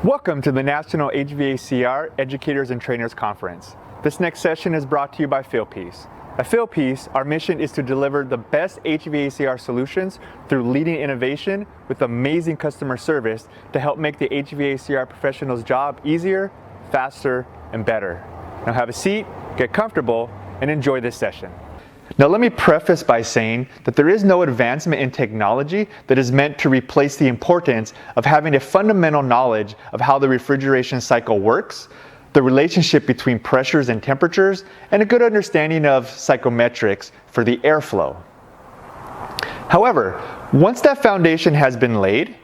Welcome to the National HVACR Educators and Trainers Conference. This next session is brought to you by Fieldpiece. At Fieldpiece, our mission is to deliver the best HVACR solutions through leading innovation with amazing customer service to help make the HVACR professional's job easier, faster, and better. Now have a seat, get comfortable, and enjoy this session. Now let me preface by saying that there is no advancement in technology that is meant to replace the importance of having a fundamental knowledge of how the refrigeration cycle works, the relationship between pressures and temperatures, and a good understanding of psychometrics for the airflow. However, once that foundation has been laid,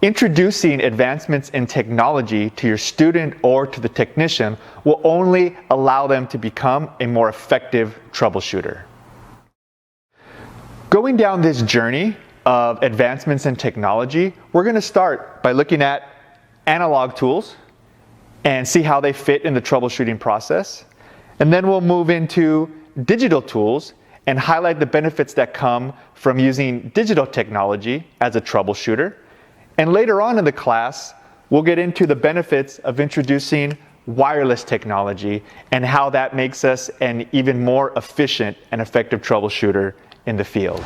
introducing advancements in technology to your student or to the technician will only allow them to become a more effective troubleshooter. Going down this journey of advancements in technology, we're going to start by looking at analog tools and see how they fit in the troubleshooting process. And then we'll move into digital tools and highlight the benefits that come from using digital technology as a troubleshooter. And later on in the class, we'll get into the benefits of introducing wireless technology and how that makes us an even more efficient and effective troubleshooter in the field.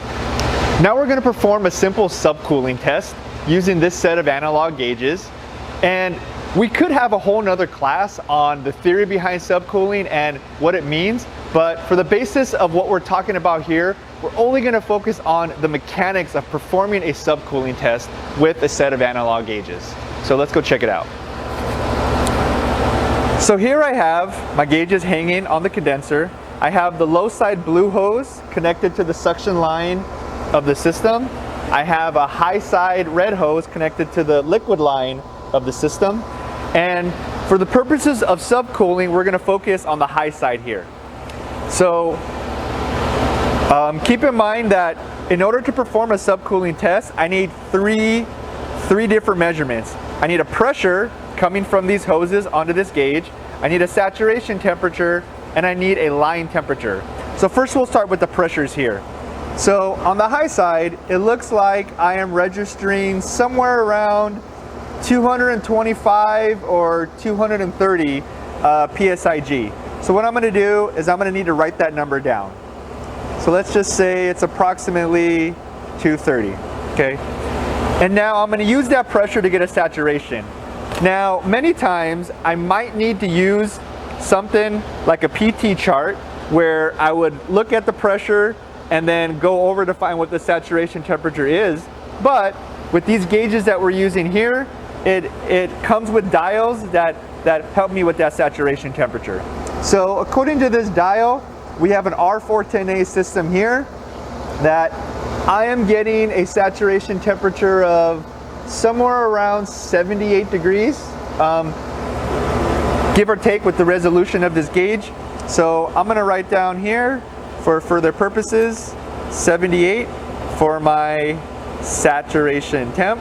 Now we're going to perform a simple subcooling test using this set of analog gauges. And we could have a whole nother class on the theory behind subcooling and what it means, but for the basis of what we're talking about here, we're only going to focus on the mechanics of performing a subcooling test with a set of analog gauges. So let's go check it out. So here I have my gauges hanging on the condenser. I have the low side blue hose connected to the suction line of the system. I have a high side red hose connected to the liquid line of the system. And for the purposes of subcooling, we're going to focus on the high side here. So keep in mind that in order to perform a subcooling test, I need three different measurements. I need a pressure coming from these hoses onto this gauge. I need a saturation temperature, and I need a line temperature. So first we'll start with the pressures here. So on the high side, it looks like I am registering somewhere around 225 or 230 PSIG. So what I'm going to do is I'm going to need to write that number down. So let's just say it's approximately 230, okay? And now I'm going to use that pressure to get a saturation. Now, many times I might need to use something like a PT chart where I would look at the pressure and then go over to find what the saturation temperature is. But with these gauges that we're using here, it comes with dials that help me with that saturation temperature. So according to this dial, we have an R410A system here that I am getting a saturation temperature of somewhere around 78 degrees. Give or take with the resolution of this gauge. So I'm going to write down here for further purposes 78 for my saturation temp.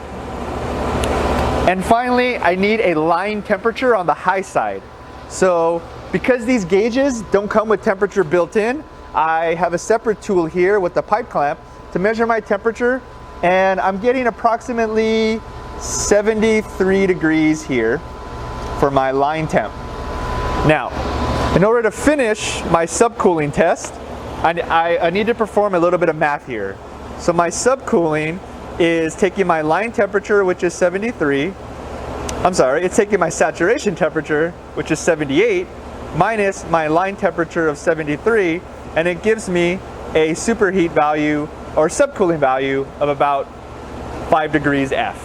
And finally, I need a line temperature on the high side. So because these gauges don't come with temperature built in, I have a separate tool here with the pipe clamp to measure my temperature, and I'm getting approximately 73 degrees here for my line temp. Now, in order to finish my subcooling test, I need to perform a little bit of math here. So my subcooling is taking my line temperature, which is 73. I'm sorry, it's taking my saturation temperature, which is 78, minus my line temperature of 73, and it gives me a superheat value or subcooling value of about 5 degrees F.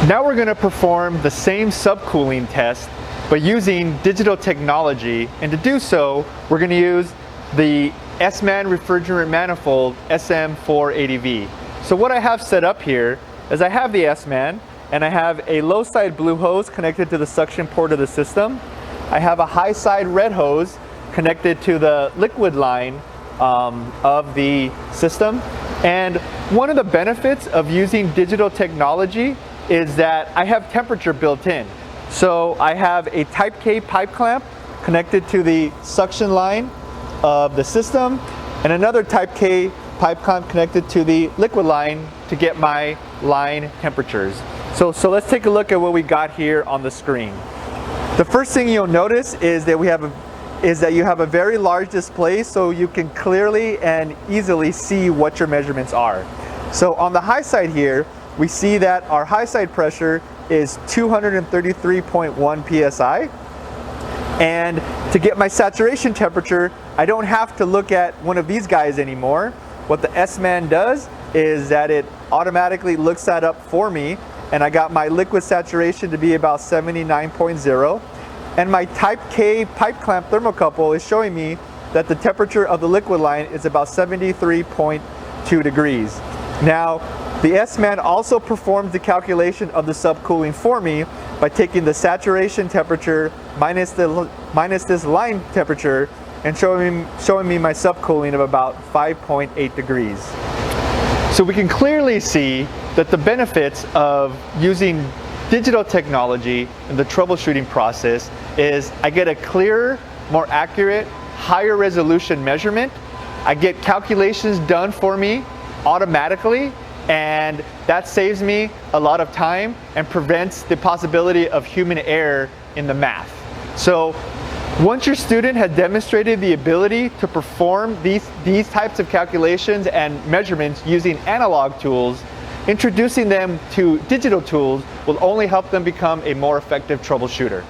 Now we're going to perform the same subcooling test but using digital technology, and to do so we're going to use the S-Man refrigerant manifold SM480V. So what I have set up here is I have the S-Man and I have a low side blue hose connected to the suction port of the system. I have a high side red hose connected to the liquid line of the system. And one of the benefits of using digital technology is that I have temperature built in. So I have a type K pipe clamp connected to the suction line of the system and another type K pipe clamp connected to the liquid line to get my line temperatures. So let's take a look at what we got here on the screen. The first thing you'll notice is that you have a very large display, so you can clearly and easily see what your measurements are. So on the high side here, we see that our high side pressure is 233.1 psi. And to get my saturation temperature, I don't have to look at one of these guys anymore. What the S-Man does is that it automatically looks that up for me, and I got my liquid saturation to be about 79.0. And my Type K pipe clamp thermocouple is showing me that the temperature of the liquid line is about 73.2 degrees. Now, the S-Man also performed the calculation of the subcooling for me by taking the saturation temperature minus this line temperature and showing me my subcooling of about 5.8 degrees. So we can clearly see that the benefits of using digital technology in the troubleshooting process is I get a clearer, more accurate, higher resolution measurement. I get calculations done for me automatically, and that saves me a lot of time and prevents the possibility of human error in the math. So once your student has demonstrated the ability to perform these types of calculations and measurements using analog tools, introducing them to digital tools will only help them become a more effective troubleshooter.